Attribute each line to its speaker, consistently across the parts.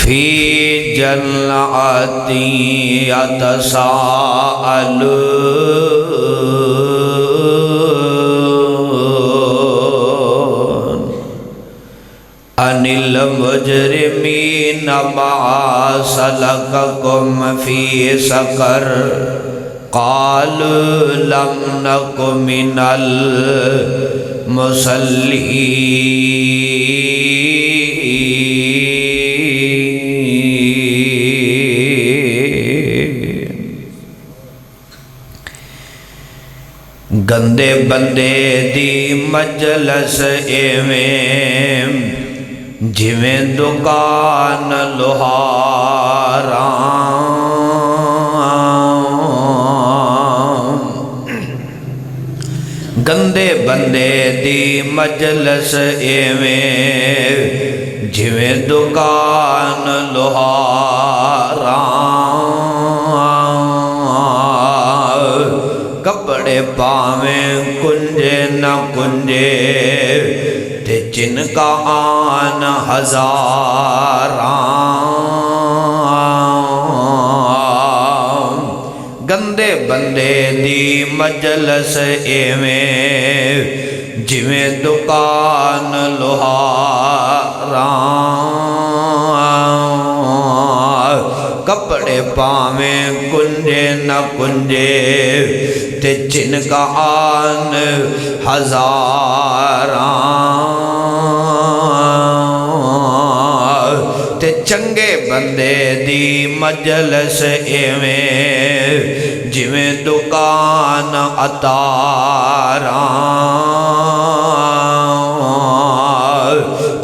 Speaker 1: فی جنات یتساءلون عن المجرمین ما سلککم فی سقر قالوا لم نک من المصلین۔ گندے بندے دی مجلس ایویں جویں دکان لوہاراں، گندے بندے دی مجلس ایویں جویں دکان لوہاراں، کپڑے پاویں کنجے نہ کنجے تے جن کا آن ہزاراں، گندے بندے دی مجلس ایویں جویں دکان لوہاراں، کپڑے پاویں کنجے نہ کنجے تے جن کا آن ہزاراں، تے چنگے بندے دی مجلس ایویں جویں دکان اتاراں،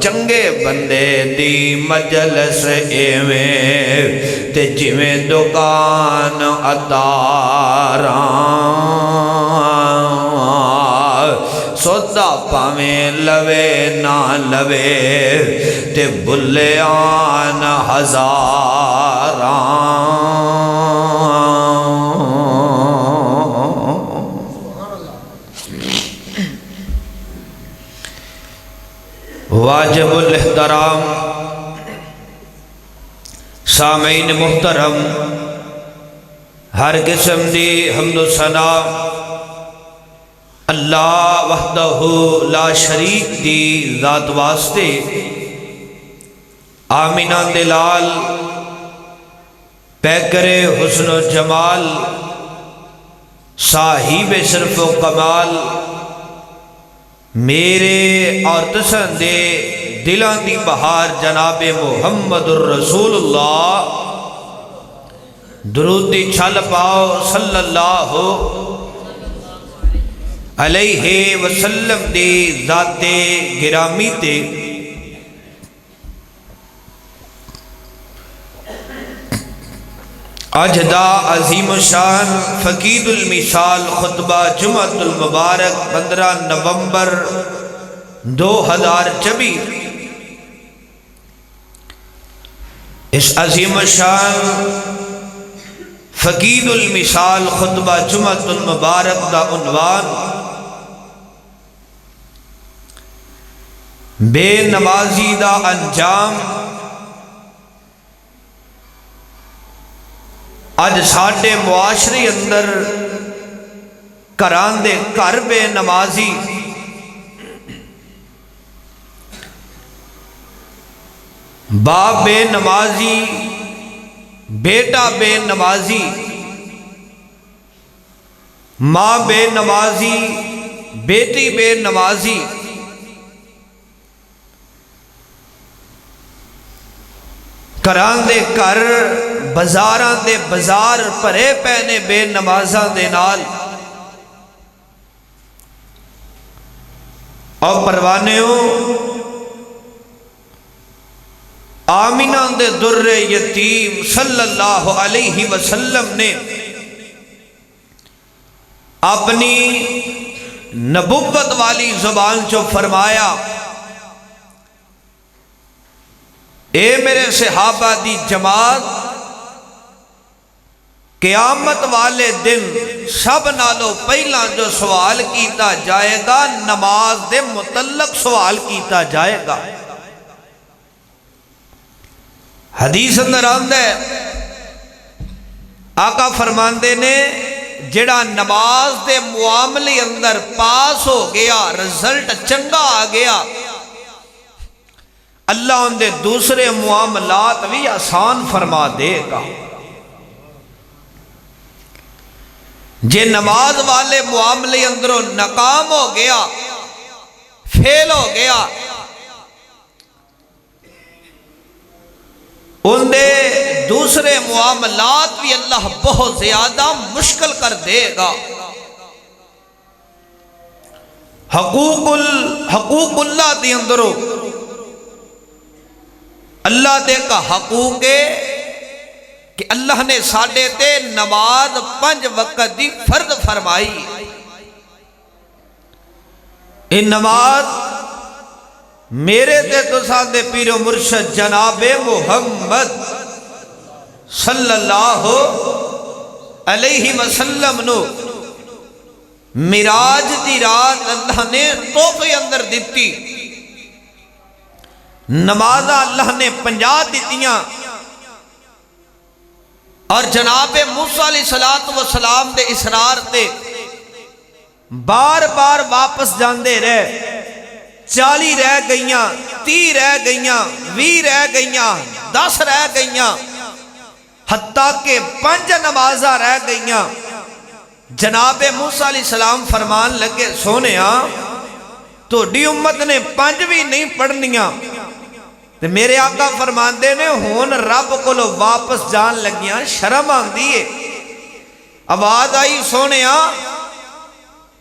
Speaker 1: چنگے بندے دی مجلس ایویں تے جویں دکان اتاراں، سودا پاویں لوے نہ لوے تے بلیان ہزاراں، واجب الاحترام سامعین محترم، ہر قسم دی حمد و ثنا اللہ وحدہ لا شریک دی ذات واسطے، آمینہ دلال پیکر حسن و جمال، صاحب شرف و کمال، میرے اور تسن دے دلان دی بہار جناب محمد الرسول اللہ، درود دی چھل پاؤ صلی اللہ علیہ وسلم دی ذات گرامی تے، اج دا عظیم شان فقید المثال خطبہ جمعۃ المبارک 15 نومبر 2024، اس عظیم شان فقید المثال خطبہ جمعۃ المبارک دا عنوان بے نمازی دا انجام۔ اج ساڈے معاشرے اندر گھراں دے گھر بے نمازی، باپ بے نمازی، بیٹا بے نمازی، ماں بے نمازی، بیٹی بے نمازی، گھراں دے گھر بازاراں دے بازار بھرے پے نے بے نمازاں دے نال۔ اور پروانیوں، آمینہ دے در یتیم صلی اللہ علیہ وسلم نے اپنی نبوت والی زبان چو فرمایا، اے میرے صحابہ دی جماعت، قیامت والے دن سب نالو پہلا جو سوال کیتا جائے گا نماز دے متعلق سوال کیتا جائے گا۔ حدیث اندر آمد ہے آقا فرماندے نے جڑا نماز دے معاملے اندر پاس ہو گیا، رزلٹ چنگا آ گیا، اللہ ان دے دوسرے معاملات بھی آسان فرما دے گا۔ جے نماز والے معاملے اندروں ناکام ہو گیا، فیل ہو گیا، ان دے دوسرے معاملات بھی اللہ بہت زیادہ مشکل کر دے گا۔ حقوق اللہ دی اندروں اللہ دے کا حقوق ہے کہ اللہ نے ساڈے تے نماز 5 وقت دی فرض فرمائی۔ ان نماز میرے تے تساں دے پیر و مرشد جناب محمد صلی اللہ علیہ وسلم نو معراج دی رات اللہ نے تحفے اندر دیتی۔ نمازہ اللہ نے 50 دیتیاں، اور جناب موسیٰ علیہ السلام دے اسرار تے بار بار واپس جاندے رہے۔ 40 رہ گئیاں، 30 رہ گئیاں، 20 رہ گئیاں، 10 رہ گئیاں، حتیٰ کہ 5 نمازہ رہ گئیاں۔ جناب موسیٰ علیہ السلام فرمان لگے، سونیا تو ڈی امت نے 5 بھی نہیں پڑھنیاں، تو میرے آقا فرماندے نے ہون رب کو لو واپس جان لگیاں، شرم آن دیئے۔ آواز آئی، سونیا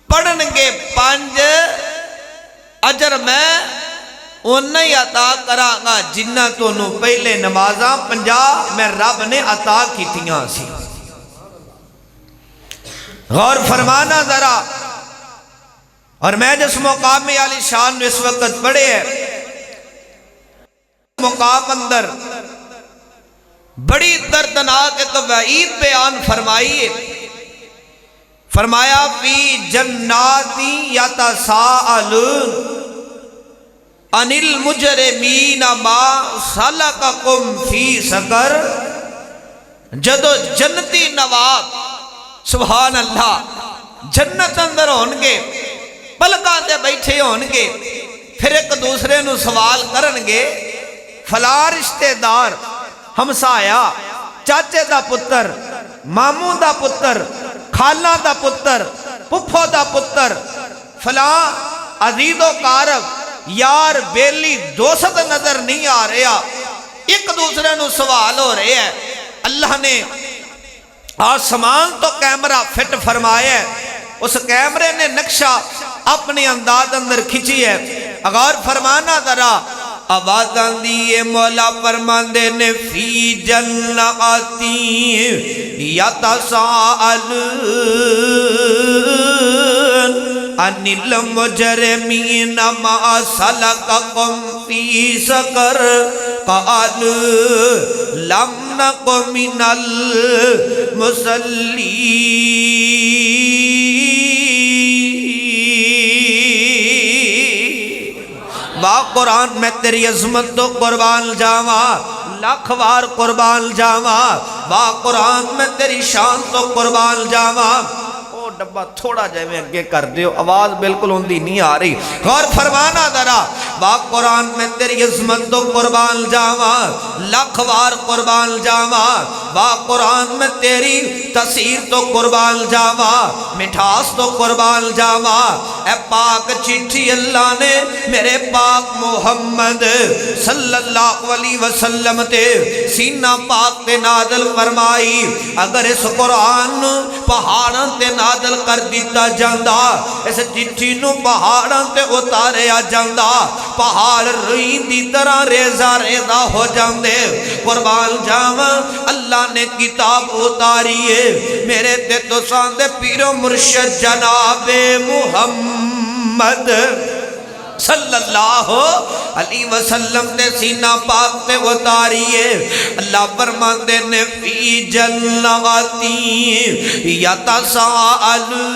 Speaker 1: پڑھنگے 5 اجر میں انہیں ہی عطا کرانگا جنہ تو نو پہلے نمازاں 50 میں رب نے عطا کی تیاں سی۔ غور فرمانا ذرا، اور میں جس مقام میں علی شان اس وقت پڑھے ہے، مقام اندر بڑی دردناک ایک وعید بیان فرمائیے۔ فرمایا فی جناتی یتساءلون عن المجرمین ما سلککم فی سقر۔ جدو جنتی نواب سبحان اللہ جنت اندر ہونگے، پلکاں دے بیٹھے ہونگے، پھر ایک دوسرے نو سوال کرنگے، فلاں رشتہ دار، ہمسایا، چاچے دا پتر، ماموں دا پتر، خالہ دا پتر، پپھو دا پتر، فلاں عزیز و قارب، یار بیلی دوست نظر نہیں آ رہا، ایک دوسرے نو سوال ہو رہے ہیں۔ اللہ نے آسمان تو کیمرہ فٹ فرمایا ہے، اس کیمرے نے نقشہ اپنے انداز اندر کھچی ہے۔ اگر فرمانا ذرا، آوازاں دیئے مولا فرماندے نے فی جناتی یتساءلون عن المجرمین ما سلککم فی سقر قالوا لم نک من المصلین۔ واہ قرآن میں تیری عظمت تو قربان جاواں، لاکھ وار قربان جاواں، واہ قرآن میں تیری شان تو قربان جاواں۔ او ڈبہ تھوڑا جائے میں اگے کر دیو، آواز بالکل ہوندی نہیں آ رہی، غور فرمانا ذرا۔ واہ قرآن میں تیری عظمت تو قربان جاواں، لاکھ وار قربان جاواں، واہ قرآن میں تیری تاثیر تو قربان جاواں، مٹھاس تو قربان جاواں۔ اے پاک چٹھی اللہ نے میرے پاک محمد صلی اللہ علیہ وسلم تے سینہ پاک تے نازل فرمائی۔ اگر اس قرآن پہاڑاں تے نازل کر دیتا جاندہ، اس چٹھی نو پہاڑاں تے اتاریا جاندہ، پہاڑ روئی دی طرح ریزہ ریزہ ہو جاندے۔ قربان جاواں اللہ نے کتاب اتاریے میرے تے تو ساندے پیر و مرشد جناب محمد صلی اللہ علیہ وسلم نے سینہ پاک تے اتاریے۔ اللہ فرماندے نے فی جناتی یتساءلون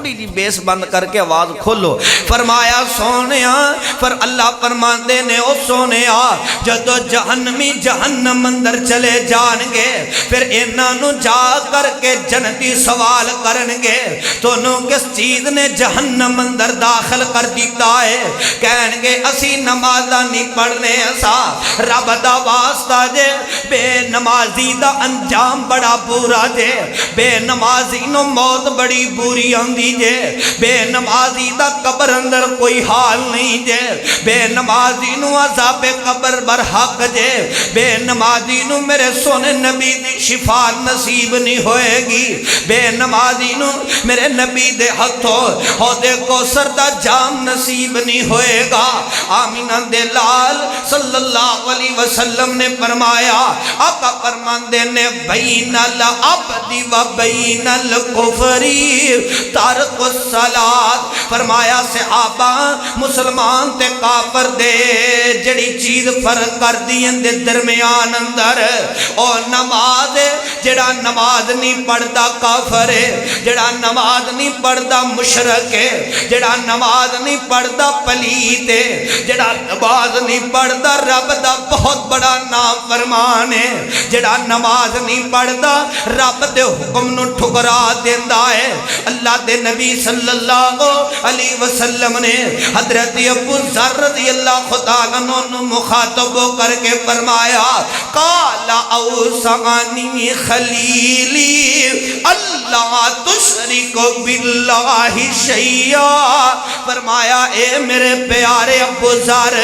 Speaker 1: تھوڑی جی بیس بند کر کے آواز کھولو. فرمایا سونیا پر اللہ فرماندے نے او سونیا جدو جہنمی جہنم اندر چلے جان گے پھر انہاں نو جا کر کے جنتی سوال کرن گے تو نو کس چیز نے جہنم اندر داخل کر دیتا ہے. کہن گے اسی نمازہ نہیں پڑھنے اسا رب دا واسطہ جے بے نمازی دا انجام بڑا برا جے بے نمازی نو موت بڑی بری آندی جے بے نمازی دا قبر اندر کوئی حال نہیں جے بے نمازی نو عذاب قبر برحق جے بے نمازی نو میرے سونے نبی دی شفا نصیب نہیں ہوئے گی بے نمازی نو میرے نبی دے ہتھوں حوضے کوثر دا جام نصیب نہیں ہوئے گا. آمینہ دے لال صلی اللہ علیہ وسلم نے فرمایا آقا فرماندے نے بین العبد و بین الکفری تارک الصلاۃ. فرمایا صحابہ مسلمان تے کافر دے جڑی چیز فرق کر دیاں دے درمیان اندر او نماز جڑا نماز نہیں پڑھدا کافر ہے جڑا نماز نہیں پڑھدا مشرک ہے جڑا نماز نہیں پڑھدا پلیت ہے جڑا نماز نہیں پڑھدا رب دا بہت بڑا نافرمان ہے جڑا نماز نہیں پڑھدا رب دے حکم نو ٹھکرا دیندا ہے. اللہ دے نبی صلی اللہ علیہ وسلم نے حضرت ابو ذر رضی اللہ تعالیٰ عنہ مخاطب کر کے فرمایا قال اوصانی خلیلی اللہ تشرک باللہ شیئا. فرمایا اے میرے پیارے ابو ذر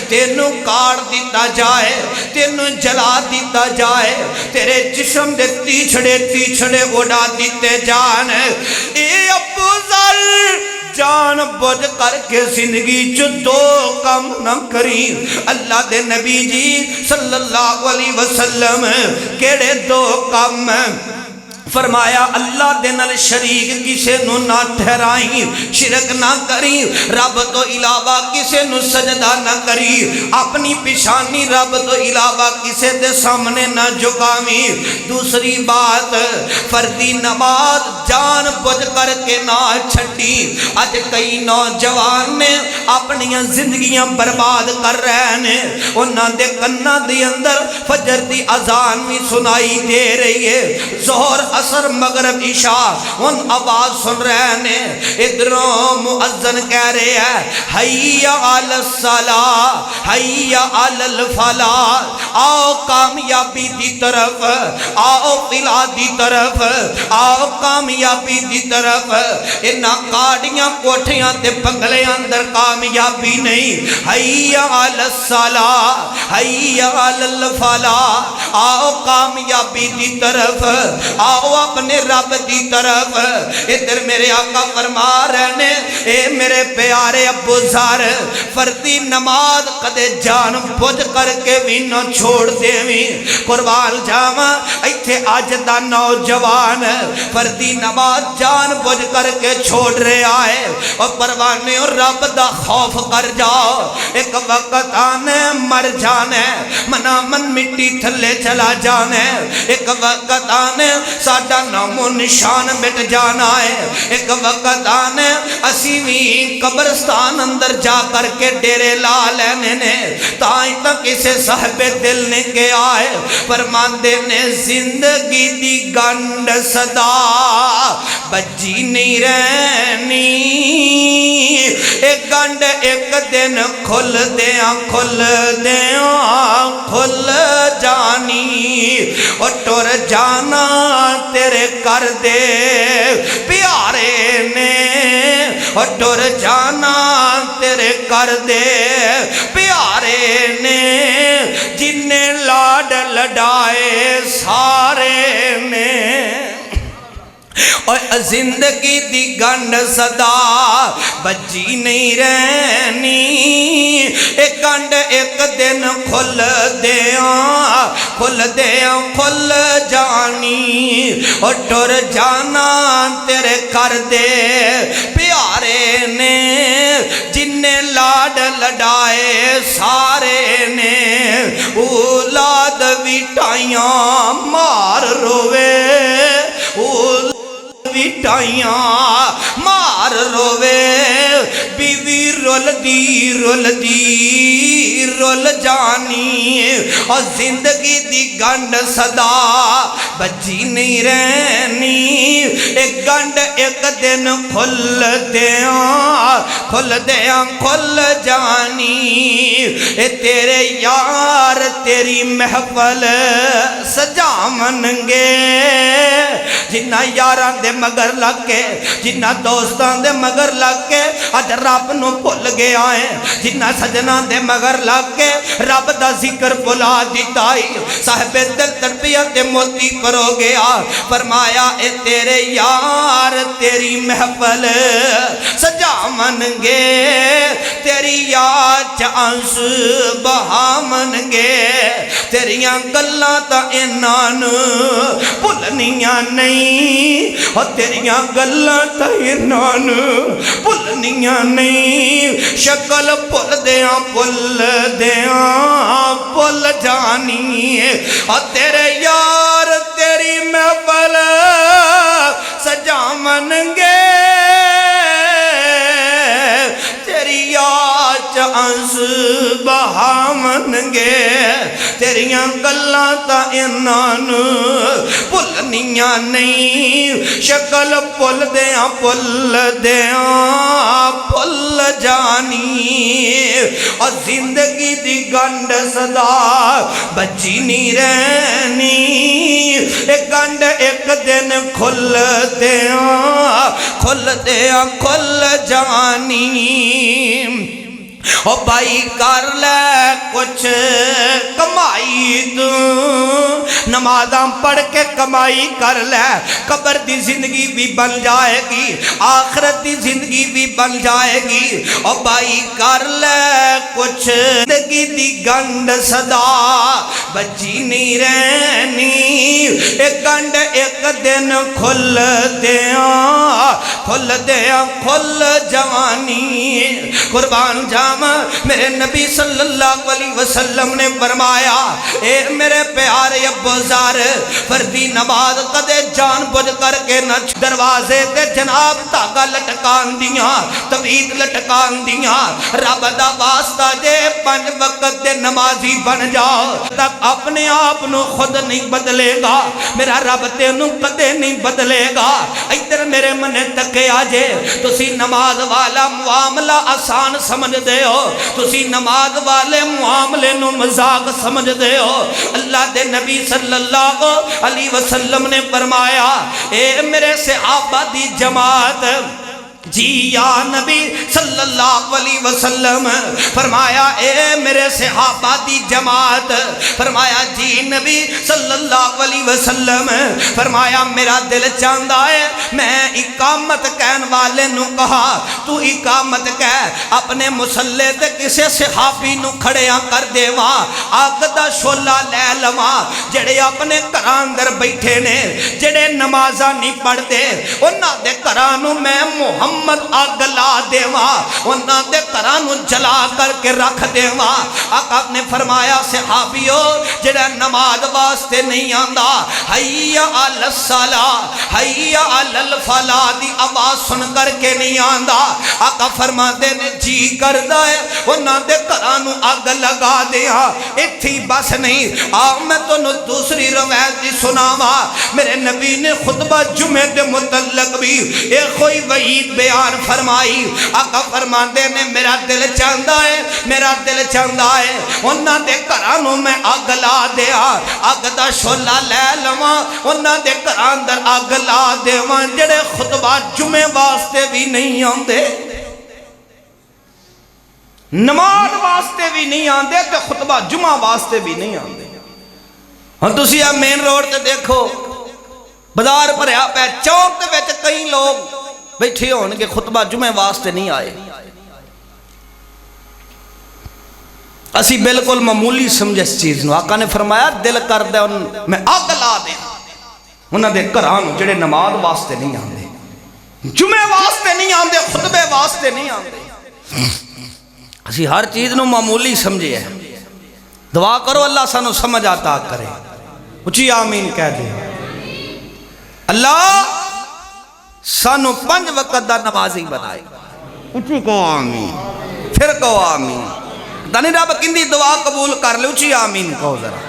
Speaker 1: تینوں کاٹ دیتا جائے تینوں جلا دیتا جائے تیرے جسم دے تیچھڑے اڑا دیتے جان. اے ابو ذر جان بوجھ کر کے زندگی جو دو کام نہ کری. اللہ دے نبی جی صلی اللہ علیہ وسلم کیڑے دو کام فرمایا اللہ دے نال شریک کسے نو نہ ٹھہرائی شرک نہ کری رب تو علاوہ کسے نو سجدہ نہ کری اپنی پیشانی رب تو علاوہ کسے دے سامنے نہ جھکاوی. دوسری بات فردی نماز جان بوجھ کر کے نہ چھٹی. اج کئی نوجوان نے اپنی زندگیاں برباد کر رہے ہیں انہاں دے کنا دے اندر فجر دی اذان بھی سنائی دے رہی ہے ظہر عصر مغرب عشاء ان آواز سن رہے ہیں ادھروں مؤذن کہہ رہے ہیں حی علی الصلاۃ حی علی الفلاح. آؤ کامیابی دی طرف آؤ فلاح دی طرف آؤ کامیابی دی طرف. انہاں گاڑیاں کوٹھیاں تے بنگلے اندر کامیابی نہیں. حی علی الصلاۃ حی علی الفلاح. آؤ کامیابی دی طرف آؤ اپنے رب دی طرف. ادھر میرے آقا فرما رہے ہیں اے میرے پیارے ابو ذر فردی نماز کدے جان بوجھ کر کے بھی نہ چھوڑ دیویں. قربان جاواں ایتھے اج دا نوجوان فردی نماز جان بوجھ کر کے چھوڑ رہا ہے. اور پروانے اور رب دا خوف کر جاؤ ایک وقت آنے مر جانے منا من مٹی تھلے چلا جانے ایک وقت آنے ساڈا نام و نشان مٹ جانا ہے. ایک وقت آنے اسی بھی قبرستان اندر جا کر کے ڈیرے لا لینے نے تائیں تک اسے صاحب دل نے کیا ہے فرماندے نے زندگی دی گنڈ صدا بجی نہیں رہنی ایک گنڈ ایک دن کھل دیاں کھل جانی اور ٹور جانا تیرے کر دے پیارے نے اور ٹور جانا تیرے کر دے پیارے نے جن نے لاڈ لڈائے سارے نے. اور زندگی دی گنڈ صدا بجی نہیں رہنی ایک گنڈ ایک دن کھل دیاں کھل جانی اور ٹر جانا تیرے کر دے پیارے نے جن نے لاڈ لڈائے سارے نے اولاد وٹائیاں مار روے وٹائیاں مار روے بیوی رول دی رول جانی اور زندگی دی گنڈ صدا بجی نہیں رہنی ایک گنڈ ایک دن کھل دیاں کھل جانی اے تیرے یار تیری محفل سجا منگے جنہ یاران دے مگر لگ کے جنہ دوستان دے مگر لگ کے اج رب نو بھول گیا ہے جنہ سجنان دے مگر لگ کے رب دا ذکر بھلا دیتائی صاحب دل تربیت موتی پرو گیا فرمایا اے تیرے یار تیری محفل سجا منگے تیری یاد چانس بہا منگے تیریاں گلاں تا انان بھلنیاں نہیں اور تیریاں گلاں تا انان بھلنیاں نہیں شکل بھل دیاں بھل جانی اور تیرے یار تیری محفل سجا منگے تیری یاد چانس بہا منگے تیریاں گلاں تا انان بھلنیاں نہیں شکل بھل دیاں بھل جانی اور زندگی دی گنڈ صدا بچی نہیں رہنی ایک گنڈ ایک دن کھل کھل جانی او بھائی کر لے کچھ کمائی تو نمازاں پڑھ کے کمائی کر لے قبر دی زندگی بھی بن جائے گی آخرت دی زندگی بھی بن جائے گی او بھائی کر لے کچھ زندگی دی گنڈ صدا بچی نہیں رہنی ایک گنڈ ایک دن کھل کھل جوانی قربان جام میرے نبی صلی اللہ علیہ وسلم نے فرمایا اے میرے پیارے ابوذر فردی نماز کدے جان بوجھ کر کے نہ دروازے تے جناب دھاگا لٹکان دیاں توید لٹکان دیاں رب دا واسطہ جے 5 وقت دے نمازی بن جاؤ تک اپنے آپ نو خود نہیں بدلے گا میرا رب تینوں کدے نہیں بدلے گا ادھر میرے منے تکے آجے تسی نماز والا معاملہ آسان سمجھ دے ہو تسی نماز والے معاملے نو مذاق سمجھ دے ہو اللہ دے نبی صلی اللہ علیہ وسلم نے فرمایا اے میرے صحابہ دی جماعت جی یا نبی صلی اللہ علیہ وسلم فرمایا اے میرے صحابہ دی جماعت فرمایا جی نبی صلی اللہ علیہ وسلم فرمایا میرا دل چاہتا ہے میں اقامت کہن والے نو کہا تو اقامت کہہ اپنے مسلح تے کسے صحابی نو کھڑیاں کر دے وہاں آگ دا شولہ لے لواں جڑے اپنے گھران در بیٹھے نے جڑے نمازاں نہیں پڑھ دے انہاں دے گھرانوں میں محمد آگ لا دیواں انہاں دے گھرانوں جلا کر کے رکھ دیواں آقا نے فرمایا صحابیو جڑا نماز واسطے نہیں آندا حی علی الصلاۃ حی علی الفلاح دی آواز سن کر کے نہیں آندا آقا فرماتے نے جی کردا ہے انہاں دے گھرانوں آگ لگا دیاں ایتھی بس نہیں میں تانوں دوسری روایت دی سناواں میرے نبی نے خطبہ جمعے دے متعلق بھی ایک کوئی وعید بیان فرمائی آقا فرماندے نے میرا دل چاہتا ہے انہاں دے گھرانوں میں آگ لا دیا آگ دا شولہ لے لواں انہاں دے گھران در آگ لا دیواں جڑے خطبہ جمعے واسطے بھی نہیں آندے نماز واسطے بھی نہیں آندے تے خطبہ جمعہ واسطے بھی نہیں آندے ہن تسی آ مین روڈ تے دیکھو بازار بھریا پہ چوک تے وچ کئی لوگ بیٹھے ہون کہ خطبہ جمعے واسطے نہیں آئے اسی بالکل معمولی سمجھے اس چیز نو آقا نے فرمایا دل کر دے میں آگ لا دے انہاں دے گھران جڑے نماز واسطے نہیں آندے جمعے واسطے نہیں آندے خطبے واسطے نہیں آندے اسی ہر چیز نو معمولی سمجھے ہے دعا کرو اللہ سانو سمجھ آتا کرے اچھی آمین کہہ دے اللہ سانو 5 وقت دا نمازی بنائے. اچھی کو آمین. پھر کو آمین. دانی رب کندی دعا قبول کر لے. اچھی آمین کہو ذرا.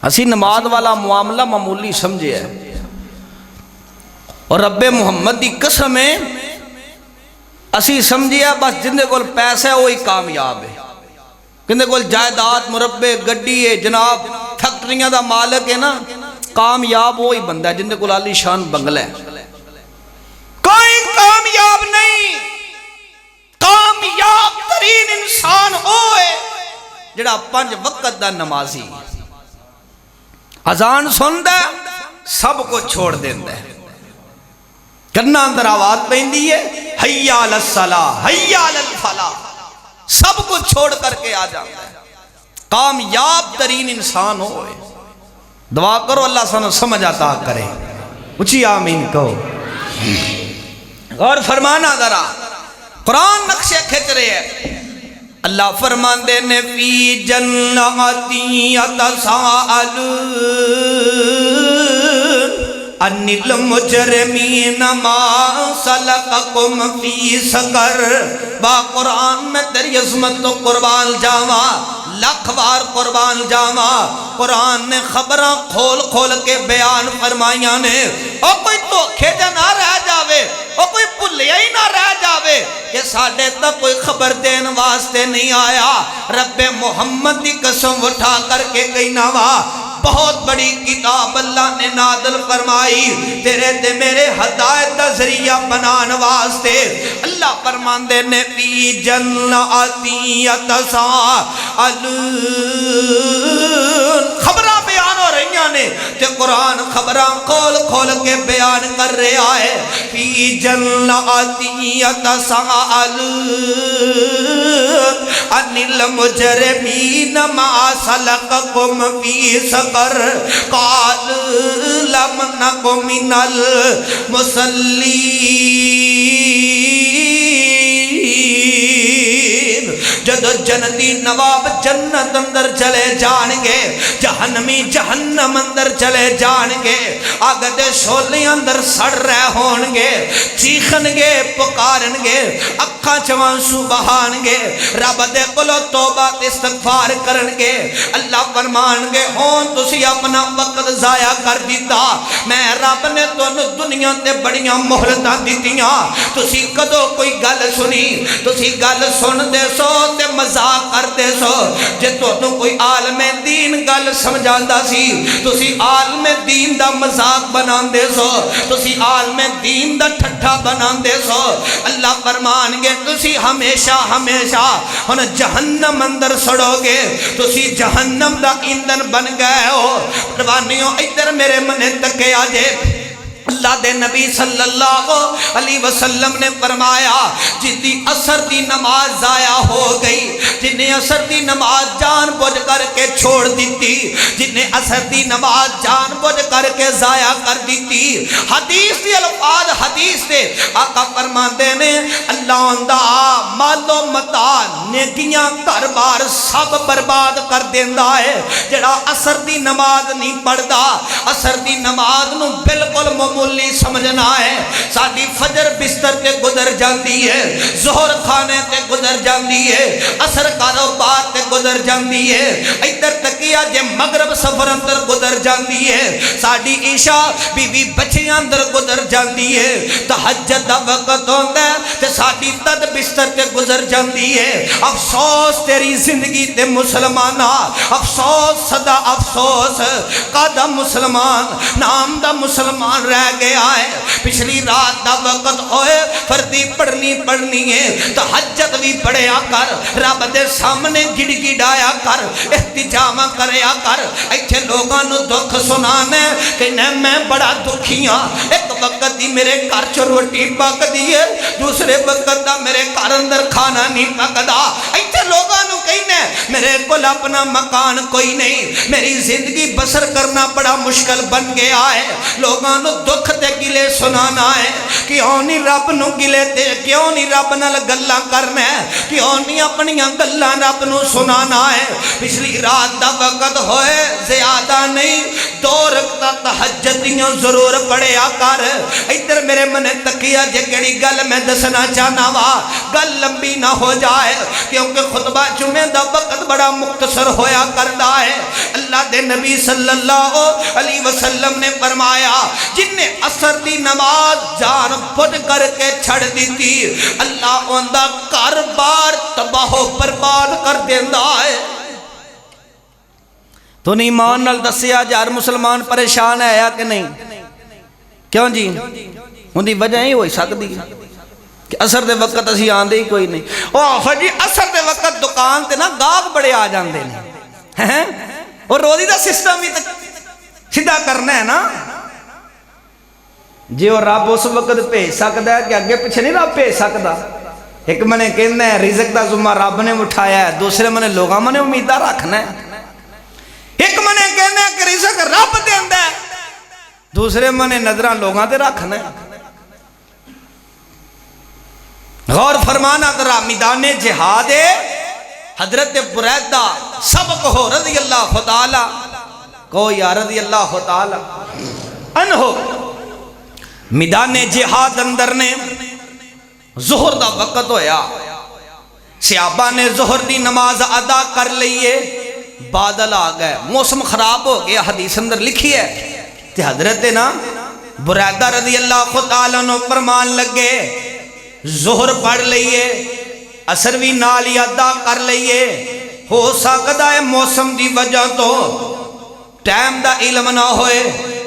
Speaker 1: اسی نماز والا معاملہ معمولی سمجھے ہے اور رب محمد دی قسم ہے اسی سمجھے بس جندے کول پیسہ ہے وہی کامیاب ہے. کندے کول جائیداد مربع گڈی ہے جناب فیکٹریاں دا مالک ہے نا کامیاب وہی بندہ ہے جندے کول عالی شان بنگلہ ہے. کوئی کامیاب نہیں. کامیاب ترین انسان ہوئے جڑا 5 وقت دا نمازی اذان سندا سب کو چھوڑ دیندا ہے. کنا اندر آواز پہندی ہے حی علی الصلاۃ حی علی الفلاح سب کو چھوڑ کر کے آ جاتا ہے. کامیاب ترین انسان ہوئے. دعا کرو اللہ سانو سمجھ عطا کرے. اچھی آمین کہو. غور فرمانا ذرا قرآن نقشے کھچ رہے ہیں. اللہ فرماندے نے فی جناتی یتساءلون ان المجرمین ما سلککم فی سقر. با قرآن میں تیری عظمت تو قربان جاواں لاکھ بار قربان جاواں. قرآن نے خبراں کھول کھول کے بیان فرمائیاں نے. او کوئی دھوکھے جا نہ رہ جاوے او کوئی بھلیا ہی نہ رہ جاوے کہ ساڑھے تک کوئی خبر دین واسطے نہیں آیا. رب محمد دی قسم اٹھا کر کے کہیں نہ بہت بڑی کتاب اللہ نے نازل فرمائی تیرے تے میرے ہدایت دا ذریعہ بنان واسطے. اللہ فرماندے نے فی جناتی یتساءلون خبراں بیان ہو رہی نے تے قرآن خبراں کھول کھول کے بیان کر رہا ہے. فی جناتی یتساءلون ان المجرمین ما سلککم فی سقر قال لم نک من المصلین. جدو جنتی نواب جنت اندر چلے جان گے جہنمی جہنم اندر چلے جان گے آگ دے شولے اندر سڑ رہے ہون گے چیخن گے پکارن گے اکھاں چوان سو بہان گے رب دے قلو توبہ استغفار کرن گے. اللہ فرمان گے ہون تسی اپنا وقت ضائع کر دیتا میں رب نے تو دنیا تے بڑیاں مہلتاں دیتیاں تسی کدو کوئی گل سنی تسی گل سن دے سو تے مذاق کر دے سو. جے تو کوئی عالم دین گل سمجھاندا سی تسی عالم دین دا مذاق بنان دے سو تسی عالم دین دا ٹھٹھا بنان دے سو. اللہ فرمان گے تسی ہمیشہ ہمیشہ ہن جہنم اندر سڑو گے تسی جہنم دا ایندھن بن گئے ہو. پروانیوں ادھر میرے منے تکے آجے. اللہ دے نبی صلی اللہ علیہ وسلم نے فرمایا جدی عصر دی نماز ضائع ہو گئی جنہیں عصر دی نماز جان بوجھ کر کے چھوڑ دیتی جنہیں عصر دی نماز جان بوجھ کر کے ضائع کر دیتی. حدیث دی الفاظ حدیث دے آقا فرماندے نے اللہ اندہ مال و متاع نیکیاں گھر بار سب برباد کر دیندا ہے جڑا عصر دی نماز نہیں پڑھدا. عصر دی نماز نو بالکل معمولی سمجھنا ہے. ساڈی فجر بستر تے گزر جاندی ہے ظہر کھانے تے گزر جاندی ہے عصر کاروبار تے گزر جاندی ہے ادھر تکیا جے مغرب سفر اندر گزر جاندی ہے ساڈی عشاء بیوی بچیاں اندر گزر جاندی ہے تہجد دا وقت ہوندا ہے تے ساڈی تد بستر تے گزر جاندی ہے. افسوس تیری زندگی تے مسلمانہ افسوس صدا افسوس قدم مسلمان نام دا مسلمان رہ گیا ہے. پچھلی رات دا وقت ہوئے فردی پڑھنی ہے تہجد بھی پڑھیا کر رب دے سامنے گڑ گڑایا کر احتجامہ کریا کر. ایتھے لوگاں نو دکھ سنانے کہ میں بڑا دکھیاں ایک وقت دی میرے گھر چ روٹی پک دی ہے دوسرے وقت دا میرے گھر اندر کھانا نہیں پکدا. ایتھے لوگاں نو کہنے میرے کول اپنا مکان کوئی نہیں میری زندگی بسر کرنا بڑا مشکل بن گیا ہے. لوگاں نو دکھ تے گلے سنانا ہے کیوں نہیں رب نو گلے تے کیوں نہیں رب نال گلاں کرنا ہے کیوں نہیں اپنیاں گلاں رب نو سنانا ہے. پچھلی رات دا وقت ہوئے زیادہ نہیں 2 رکعتاں تہجد دیاں ضرور پڑھیا کر۔ ادھر میرے من تکیا جے کیڑی گل میں دسنا چاہنا وا، گل لمبی نہ ہو جائے کیونکہ خطبہ جمعے دا وقت بڑا مختصر ہویا کردا ہے۔ اللہ دے نبی صلی اللہ علیہ وسلم نے فرمایا جن نے عصر دی نماز جان بجھ کر کے چھڑ دیتی اللہ اوندا گھر بار تباہ و برباد کر دیندا ہے۔ تو نہیں مان نال دسیا جے ہر مسلمان پریشان ہے یا کہ نہیں؟ کیوں جی؟ ان دی وجہ ہی ہوئی سکتی کہ عصر دے وقت اسی آندے ہی کوئی نہیں۔ او آفا جی عصر دے وقت دکان تے نا گاہک بڑے آ جاندے نے، اور روزی دا سسٹم ہی سیدھا کرنا ہے نا۔ جی وہ رب اس وقت بھیج سکتا ہے کہ اگے پیچھے نہیں رب بھیج سکتا۔ ایک منے کہنا ہے رزق دا ذمہ رب نے اٹھایا ہے، دوسرے منے لوگاں منے امیدہ رکھنا ہے۔ ایک منے کہنا ہے کہ رزق رب دیندا ہے، دوسرے منے نظراں لوگاں تے رکھنا ہے۔ غور فرمانا ذرا میدان جہاد حضرت بریدہ سبق ہو رضی اللہ تعالی کو یا رضی اللہ تعالی عنہ میدان جہاد اندر نے ظہر دا وقت ہویا، صحابہ نے ظہر دی نماز ادا کر لئیے، بادل آ گئے، موسم خراب ہو گیا، حدیث اندر لکھی ہے کہ حضرت نا بریدہ رضی اللہ تعالیٰ عنہ فرمان لگے ظہر پڑھ لئیے عصر بھی نالی ادا کر لئیے، ہو سکتا ہے موسم دی وجہ تو ٹائم دا علم نہ ہوئے،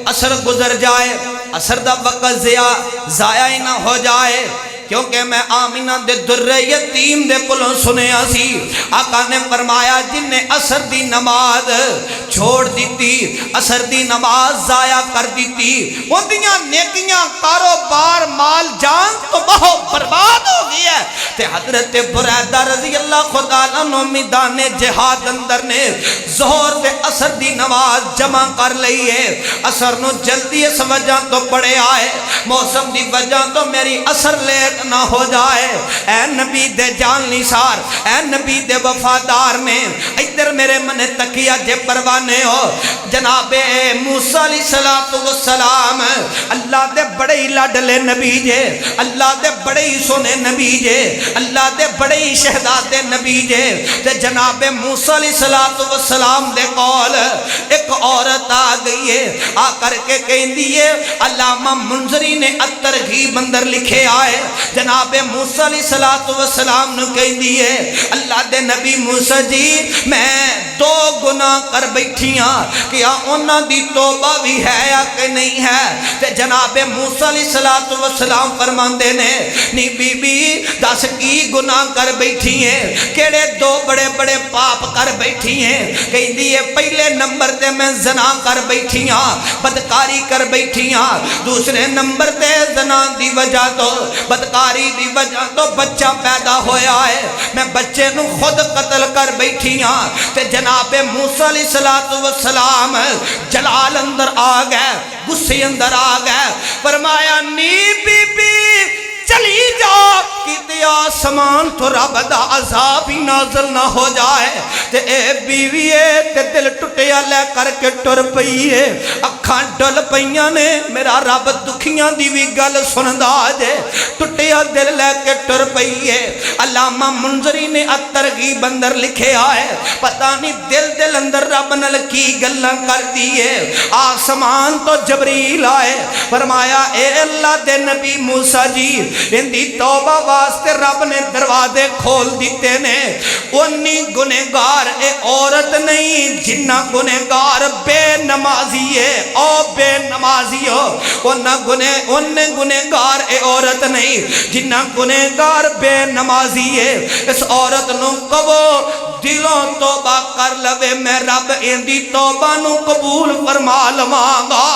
Speaker 1: عصر گزر جائے، عصر دا وقت ضائع ہی نہ ہو جائے، کیونکہ میں آمینہ دے در یتیم دے کلوں سنیا سی آقا نے فرمایا جن نے عصر دی نماز چھوڑ دیتی، عصر دی نماز ضائع کر دیتی، وہ دیاں نیکیاں کاروبار مال جان تو بہت برباد ہو گیا ہے۔ تے حضرت بریدہ رضی اللہ تعالیٰ عنہ میدان جہاد اندر نے ظہر تے عصر دی نماز جمع کر لئی ہے۔ عصر نو جلدی اس وجہ تو پڑے آئے، موسم دی وجہ تو میری عصر لیٹ نہ ہو جائے۔ اے نبی دے جان نثار، اے نبی دے وفادار میں ادھر میرے من تکیہ جے پروانے ہو جناب موسیٰ علیہ السلام اللہ دے بڑے ہی لاڈلے نبی جے، اللہ دے بڑے ہی سونے نبی جے، اللہ دے بڑے ہی شہدادے نبی جے۔ تے جناب موسیٰ علیہ السلام دے قول ایک عورت آ گئی ہے، آ کر کے کہیں دیئے علامہ منظری نے الترغیب اندر لکھے آئے جناب موسیٰ علیہ السلام نے کہیں دیئے اللہ دے نبی موسیٰ جی میں دو گناہ کر بیٹھیاں کیا انہاں دی توبہ بھی ہے یا کہ نہیں ہے؟ تے جناب موسیٰ علیہ السلام فرماندے نے نی بی بی دس کی گناہ کر بیٹھی ہیں، کیڑے دو بڑے بڑے پاپ کر بیٹھی ہیں؟ کہیں دیئے پہلے نمبر تے میں زنا کر بیٹھیاں، بدکاری کر بیٹھیاں، دوسرے نمبر تے زنا دی وجہ تو بدکاری دی وجہ تو بچہ پیدا ہویا ہے، میں بچے نو خود قتل کر بیٹھیاں۔ تے جناب موسیٰ علیہ السلام جلال اندر آ گئے، غصے اندر آ گئے، فرمایا نی بی بی چلی جا کہ آسمان تو رب دا عذاب ہی نازل نہ ہو جائے۔ تے اے بیویے تے دل ٹوٹیا لے کر کے ٹر پئیے، اکھاں ڈل پئیاں نے میرا رب دکھیاں دی وی گل سندا جے، ٹوٹیا دل لے کے ٹر پئیے۔ علامہ منظری نے الترغیب اندر لکھے آئے پتہ نہیں دل اندر رب نال کی گلاں کر دیے۔ آسمان تو جبریل آئے، فرمایا اے اللہ دے نبی موسیٰ جی اندی توبہ واسطے رب نے دروازے کھول دیتے نے، انی گنہگار اے عورت نہیں جنہ گنہگار بے نمازی ہے، او بے نمازی ہو، انہیں گنہگار اے عورت نہیں جنہ گنہگار بے نمازی ہے۔ اس عورت نو کبو دلوں توبہ کر لوے میں رب اندی توبہ نو قبول فرما لواں گا۔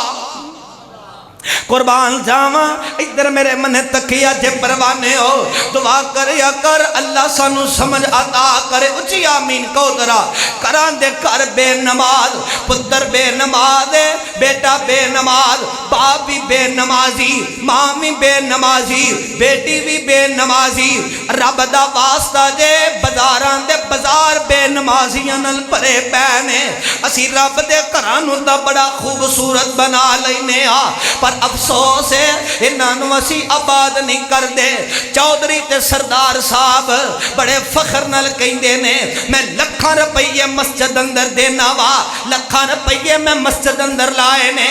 Speaker 1: قربان جاواں ادھر میرے من تکیا جے پروانے ہو دعا کریا کر اللہ سانو سمجھ عطا کرے اچھی آمین کو درا کران دے کر بے نماز پتر بے نماز بیٹا بے نماز باپ بھی بے نمازی ماں بھی بے نمازی بیٹی بھی بے نمازی رب دا واسطہ جے بازاران دے بازار بے نمازیاں نال پرے پینے اسی رب دے کرانوں دا بڑا خوبصورت بنا لینے پر افسوس ہے انہاں نوں اسی آباد نہیں کر دے چودھری تے سردار صاحب بڑے فخر نال کہندے نے میں لکھاں روپیے مسجد اندر دینا وا لکھاں روپیے میں مسجد اندر لائے نے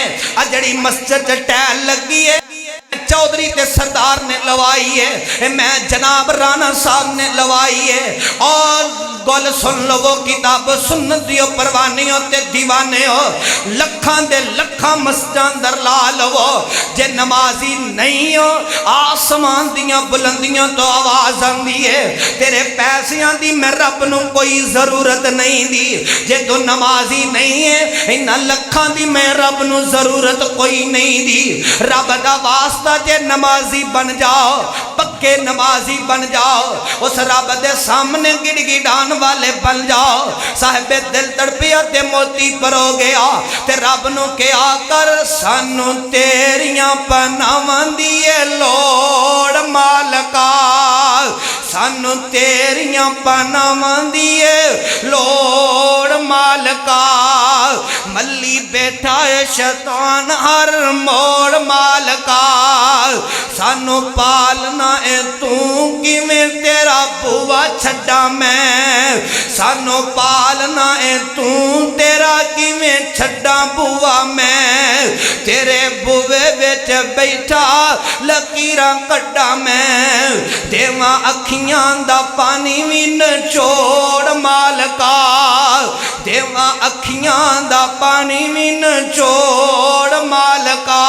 Speaker 1: جڑی مسجد ٹیل لگی ہے چودھری تے سردار نے لوائی ہے میں جناب رانا صاحب نے لوائی ہے اور گل سن لو وہ کتاب سنت دیو پروانیوں تے دیوانے ہو لکھاں دے لکھاں مسجد اندر لا لو جے نمازی نہیں ہو آسمان دیاں بلندیاں تو آواز آندی ہے تیرے پیسیاں دی میں رب نو کوئی ضرورت نہیں دی جے تو نمازی نہیں ہے انہاں لکھاں دی میں رب نو ضرورت کوئی نہیں دی رب دا واسطہ جے نمازی بن جاؤ پکے نمازی بن جاؤ اس رب دے سامنے گڑ گڑان والے بن جاؤ صاحب دل تڑپیا تے موتی پرو گیا تے رب نو کیا کر سانو تیریاں پناواں دیے لوڑ مالکا سانو تیریاں پناواں دیے لوڑ مالکا ملی بیٹھا ہے شیطان ہر موڑ مالکا سانو پالنا اے تو کی میں تیرا بوا چھڑا میں سانو پالنا اے تو تیرا کی میں چھڑا بوا میں تیرے بوے وچ بیٹھا لکیراں کڈا میں دیواں اکھیاں دا پانی وی نچوڑ مالکا دیواں اکھیاں دا پانی وی نچوڑ مالکا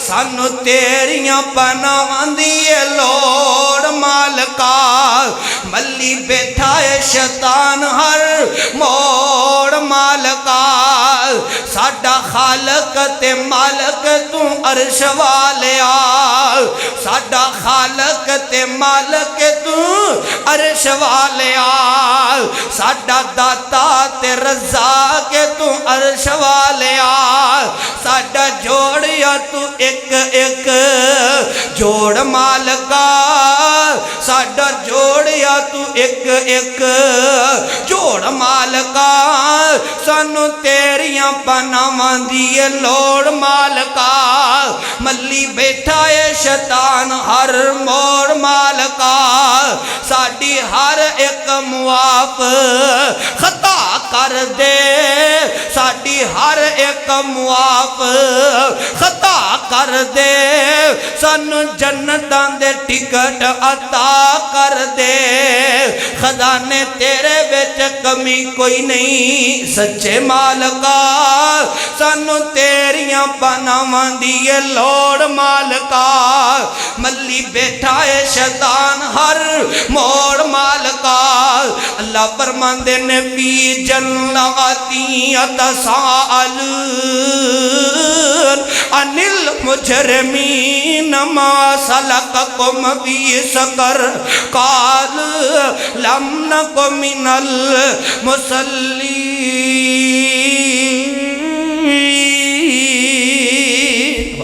Speaker 1: سانو تیریاں پناواں دیے لوڑ مالکا ملی بیٹھا ہے شیطان ہر موڑ مالکا ساڈا خالق تے مالک تو عرش والیا ساڈا خالق تے مالک تو عرش والیا ساڈا داتا تے رزاق تو عرش والیا ساڈا جوڑیا تو ایک ایک جوڑ مالکا ساڈا جوڑیا تو ایک ایک جوڑ مالکا سانو تیریاں پناواں دیے لوڑ مالکا ملی بیٹھا ہے شیطان ہر موڑ مالکا ساڈی ہر ایک معاف خطا کر دے ساڈی ہر ایک معاف خطا کر دے سانو جنتاں دے ٹکٹ عطا کر دے خزانے تیرے وچ کمی کوئی نہیں سچے مالکا سانو تیریاں پناواں دیے لوڑ مالکا ملی بیٹھا ہے شیطان ہر موڑ مالکا اللہ فرماندے نے فی جناتی اتساءلون عن المجرمین ما سلککم فی سقر قال لم نک من المصلین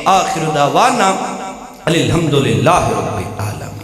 Speaker 1: آخر دعوانا الحمدللہ رب العالمین.